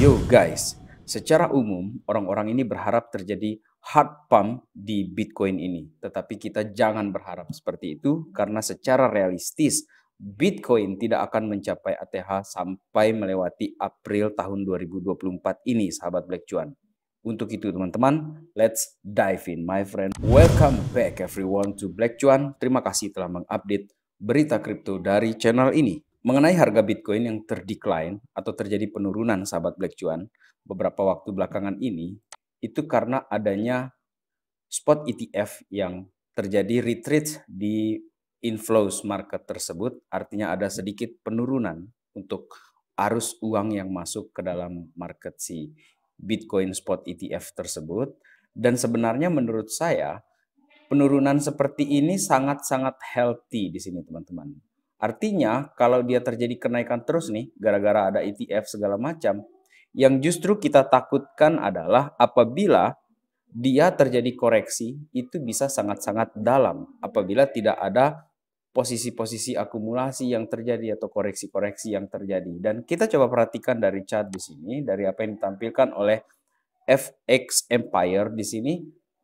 Yo guys, secara umum orang-orang ini berharap terjadi hard pump di Bitcoin ini. Tetapi kita jangan berharap seperti itu karena secara realistis Bitcoin tidak akan mencapai ATH sampai melewati April tahun 2024 ini, sahabat Black Cuan. Untuk itu teman-teman, let's dive in my friend. Welcome back everyone to Black Cuan. Terima kasih telah mengupdate berita kripto dari channel ini. Mengenai harga Bitcoin yang terdecline atau terjadi penurunan sahabat Black Cuan beberapa waktu belakangan ini, itu karena adanya spot ETF yang terjadi retreat di inflows market tersebut, artinya ada sedikit penurunan untuk arus uang yang masuk ke dalam market si Bitcoin spot ETF tersebut. Dan sebenarnya menurut saya penurunan seperti ini sangat-sangat healthy di sini teman-teman. Artinya kalau dia terjadi kenaikan terus nih gara-gara ada ETF segala macam, yang justru kita takutkan adalah apabila dia terjadi koreksi itu bisa sangat-sangat dalam apabila tidak ada posisi-posisi akumulasi yang terjadi atau koreksi-koreksi yang terjadi. Dan kita coba perhatikan dari chart di sini, dari apa yang ditampilkan oleh FX Empire di sini.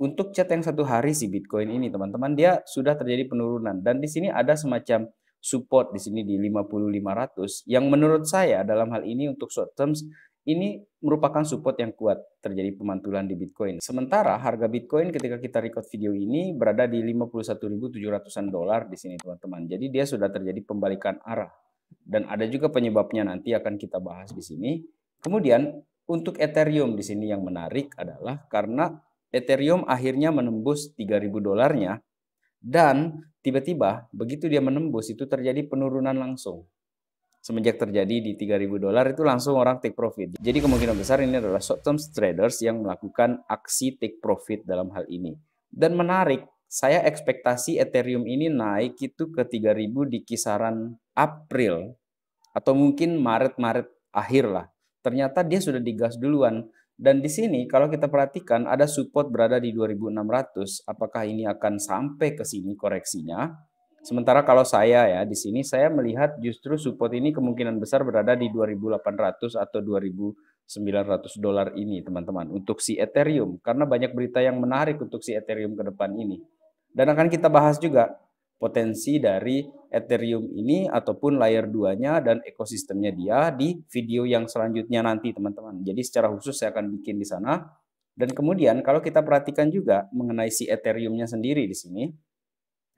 Untuk chart yang satu hari si Bitcoin ini teman-teman, dia sudah terjadi penurunan dan di sini ada semacam support di sini di 50.500 yang menurut saya dalam hal ini untuk short terms ini merupakan support yang kuat terjadi pemantulan di Bitcoin. Sementara harga Bitcoin ketika kita record video ini berada di 51.700-an dolar di sini teman-teman. Jadi dia sudah terjadi pembalikan arah dan ada juga penyebabnya nanti akan kita bahas di sini. Kemudian untuk Ethereum di sini yang menarik adalah karena Ethereum akhirnya menembus 3.000 dolarnya dan tiba-tiba begitu dia menembus itu terjadi penurunan langsung. Semenjak terjadi di 3.000 dolar itu langsung orang take profit. Jadi kemungkinan besar ini adalah short term traders yang melakukan aksi take profit dalam hal ini. Dan menarik, saya ekspektasi Ethereum ini naik itu ke 3.000 di kisaran April atau mungkin Maret akhir lah. Ternyata dia sudah digas duluan. Dan di sini kalau kita perhatikan ada support berada di 2.600. Apakah ini akan sampai ke sini koreksinya? Sementara kalau saya ya di sini saya melihat justru support ini kemungkinan besar berada di 2.800 atau 2.900 dolar ini teman-teman untuk si Ethereum. Karena banyak berita yang menarik untuk si Ethereum ke depan ini. Dan akan kita bahas juga potensi dari Ethereum ini ataupun layer 2-nya dan ekosistemnya dia di video yang selanjutnya nanti teman-teman. Jadi secara khusus saya akan bikin di sana. Dan kemudian kalau kita perhatikan juga mengenai si Ethereum-nya sendiri di sini,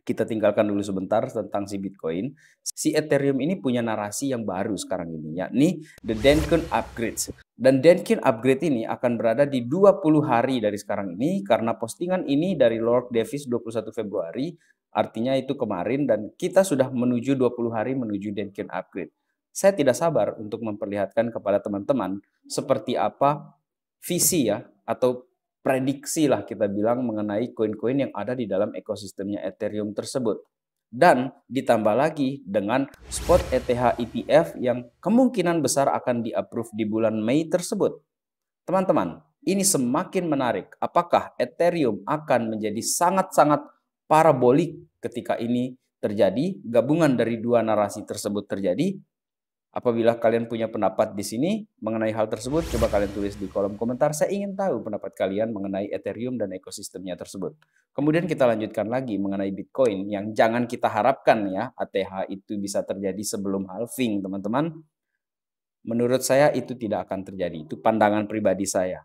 kita tinggalkan dulu sebentar tentang si Bitcoin. Si Ethereum ini punya narasi yang baru sekarang ini, yakni The Denken Upgrades. Dan Denken Upgrade ini akan berada di 20 hari dari sekarang ini karena postingan ini dari Lord Davis 21 Februari, artinya itu kemarin dan kita sudah menuju 20 hari menuju Denken Upgrade. Saya tidak sabar untuk memperlihatkan kepada teman-teman seperti apa visi ya atau prediksi lah kita bilang mengenai koin-koin yang ada di dalam ekosistemnya Ethereum tersebut. Dan ditambah lagi dengan spot ETH ETF yang kemungkinan besar akan di-approve di bulan Mei tersebut. Teman-teman, ini semakin menarik. Apakah Ethereum akan menjadi sangat-sangat parabolik ketika ini terjadi? Gabungan dari dua narasi tersebut terjadi. Apabila kalian punya pendapat di sini mengenai hal tersebut, coba kalian tulis di kolom komentar. Saya ingin tahu pendapat kalian mengenai Ethereum dan ekosistemnya tersebut. Kemudian kita lanjutkan lagi mengenai Bitcoin yang jangan kita harapkan ya ATH itu bisa terjadi sebelum halving, teman-teman. Menurut saya itu tidak akan terjadi. Itu pandangan pribadi saya.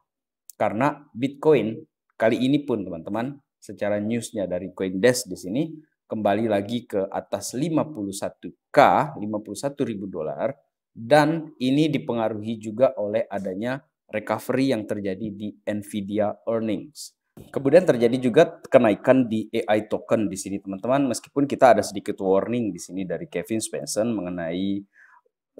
Karena Bitcoin kali ini pun teman-teman, secara newsnya dari CoinDesk di sini kembali lagi ke atas 51K, 51.000 dolar, dan ini dipengaruhi juga oleh adanya recovery yang terjadi di Nvidia earnings. Kemudian terjadi juga kenaikan di AI token di sini teman-teman, meskipun kita ada sedikit warning di sini dari Kevin Spencer mengenai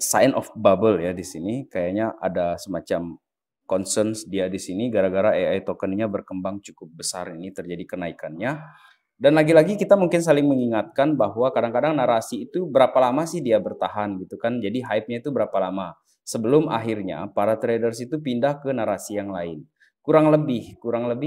sign of bubble ya di sini, kayaknya ada semacam concerns dia di sini gara-gara AI tokennya berkembang cukup besar ini terjadi kenaikannya. Dan lagi-lagi kita mungkin saling mengingatkan bahwa kadang-kadang narasi itu berapa lama sih dia bertahan gitu kan. Jadi hype-nya itu berapa lama. Sebelum akhirnya para traders itu pindah ke narasi yang lain. Kurang lebih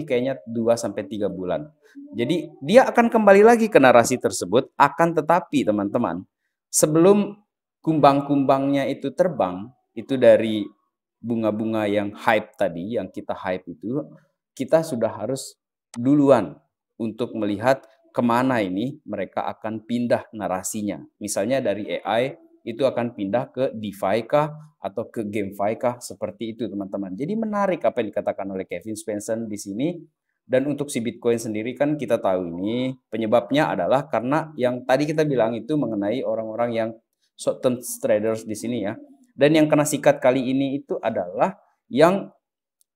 kayaknya 2-3 bulan. Jadi dia akan kembali lagi ke narasi tersebut. Akan tetapi teman-teman, sebelum kumbang-kumbangnya itu terbang, itu dari bunga-bunga yang hype tadi, yang kita hype itu, kita sudah harus duluan untuk melihat kemana ini mereka akan pindah narasinya. Misalnya dari AI itu akan pindah ke DeFi kah atau ke GameFi kah, seperti itu teman-teman. Jadi menarik apa yang dikatakan oleh Kevin Svensson di sini. Dan untuk si Bitcoin sendiri kan kita tahu ini penyebabnya adalah karena yang tadi kita bilang itu mengenai orang-orang yang short term traders di sini ya. Dan yang kena sikat kali ini itu adalah yang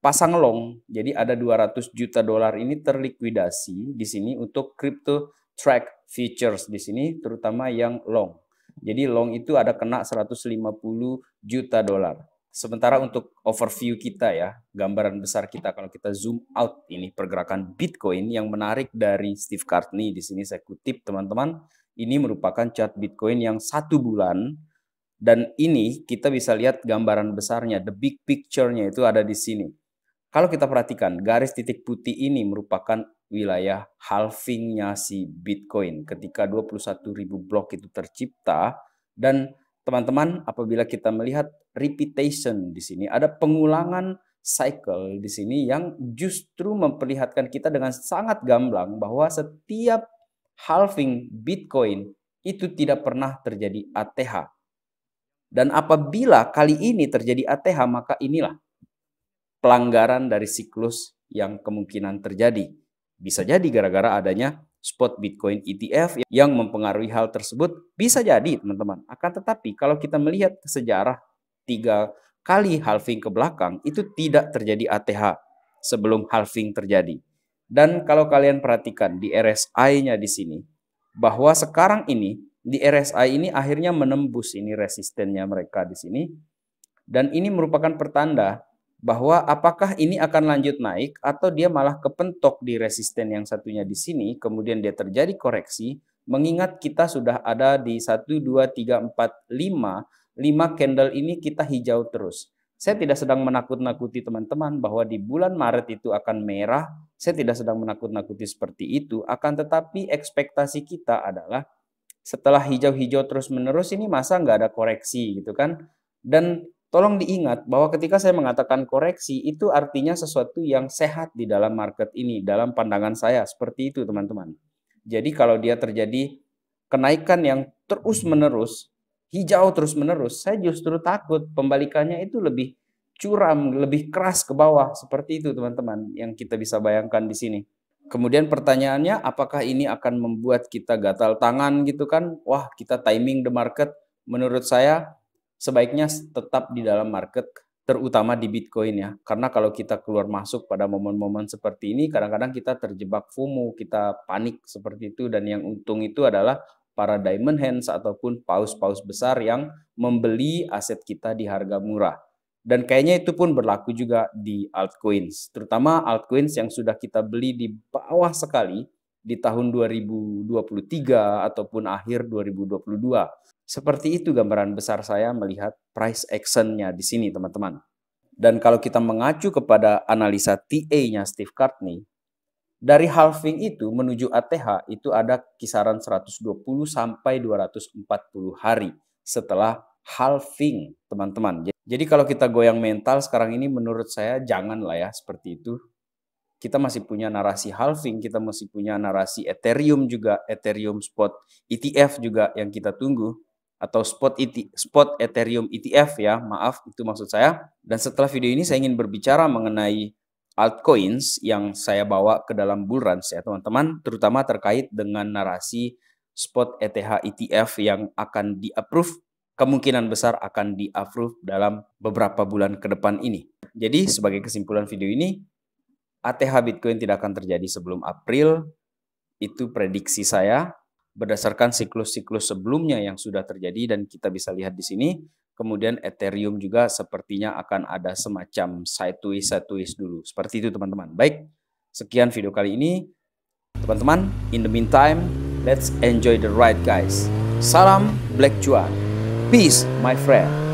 pasang long. Jadi ada 200 juta dolar ini terlikuidasi di sini untuk crypto track futures di sini, terutama yang long. Jadi long itu ada kena 150 juta dolar. Sementara untuk overview kita ya, gambaran besar kita kalau kita zoom out ini pergerakan Bitcoin yang menarik dari Steve Cartney di sini saya kutip teman-teman, ini merupakan chart Bitcoin yang 1 bulan dan ini kita bisa lihat gambaran besarnya, the big picture-nya itu ada di sini. Kalau kita perhatikan garis titik putih ini merupakan wilayah halvingnya si Bitcoin ketika 21.000 blok itu tercipta. Dan teman-teman, apabila kita melihat repetition di sini, ada pengulangan cycle di sini yang justru memperlihatkan kita dengan sangat gamblang bahwa setiap halving Bitcoin itu tidak pernah terjadi ATH. Dan apabila kali ini terjadi ATH, maka inilah pelanggaran dari siklus yang kemungkinan terjadi. Bisa jadi gara-gara adanya spot Bitcoin ETF yang mempengaruhi hal tersebut, bisa jadi teman-teman. Akan tetapi kalau kita melihat sejarah 3 kali halving ke belakang, itu tidak terjadi ATH sebelum halving terjadi. Dan kalau kalian perhatikan di RSI-nya di sini, bahwa sekarang ini di RSI ini akhirnya menembus ini resistennya mereka di sini. Dan ini merupakan pertanda bahwa apakah ini akan lanjut naik atau dia malah kepentok di resisten yang satunya di sini, kemudian dia terjadi koreksi, mengingat kita sudah ada di 1, 2, 3, 4, 5 candle ini kita hijau terus. Saya tidak sedang menakut-nakuti teman-teman bahwa di bulan Maret itu akan merah, saya tidak sedang menakut-nakuti seperti itu, akan tetapi ekspektasi kita adalah setelah hijau-hijau terus-menerus ini masa nggak ada koreksi gitu kan. Dan tolong diingat bahwa ketika saya mengatakan koreksi itu artinya sesuatu yang sehat di dalam market ini, dalam pandangan saya seperti itu teman-teman. Jadi kalau dia terjadi kenaikan yang terus-menerus, hijau terus-menerus, saya justru takut pembalikannya itu lebih curam, lebih keras ke bawah seperti itu teman-teman yang kita bisa bayangkan di sini. Kemudian pertanyaannya, apakah ini akan membuat kita gatal tangan gitu kan? Wah, kita timing the market. Menurut saya sebaiknya tetap di dalam market, terutama di Bitcoin ya. Karena kalau kita keluar masuk pada momen-momen seperti ini, kadang-kadang kita terjebak FOMO, kita panik seperti itu. Dan yang untung itu adalah para diamond hands ataupun paus-paus besar yang membeli aset kita di harga murah. Dan kayaknya itu pun berlaku juga di altcoins, terutama altcoins yang sudah kita beli di bawah sekali di tahun 2023 ataupun akhir 2022. Seperti itu gambaran besar saya melihat price action-nya di sini teman-teman. Dan kalau kita mengacu kepada analisa TA-nya Steve Cartney, dari halving itu menuju ATH itu ada kisaran 120 sampai 240 hari setelah halving teman-teman. Jadi kalau kita goyang mental sekarang ini menurut saya janganlah ya seperti itu. Kita masih punya narasi halving, kita masih punya narasi Ethereum juga, Ethereum spot ETF juga yang kita tunggu. Atau spot Ethereum ETF ya, maaf itu maksud saya. Dan setelah video ini saya ingin berbicara mengenai altcoins yang saya bawa ke dalam bull run ya teman-teman, terutama terkait dengan narasi spot ETH ETF yang akan di-approve, kemungkinan besar akan di-approve dalam beberapa bulan ke depan ini. Jadi sebagai kesimpulan video ini, ATH Bitcoin tidak akan terjadi sebelum April, itu prediksi saya berdasarkan siklus-siklus sebelumnya yang sudah terjadi dan kita bisa lihat di sini. Kemudian Ethereum juga sepertinya akan ada semacam sideways dulu. Seperti itu teman-teman. Baik, sekian video kali ini. Teman-teman, in the meantime, let's enjoy the ride guys. Salam Black Cuan. Peace my friend.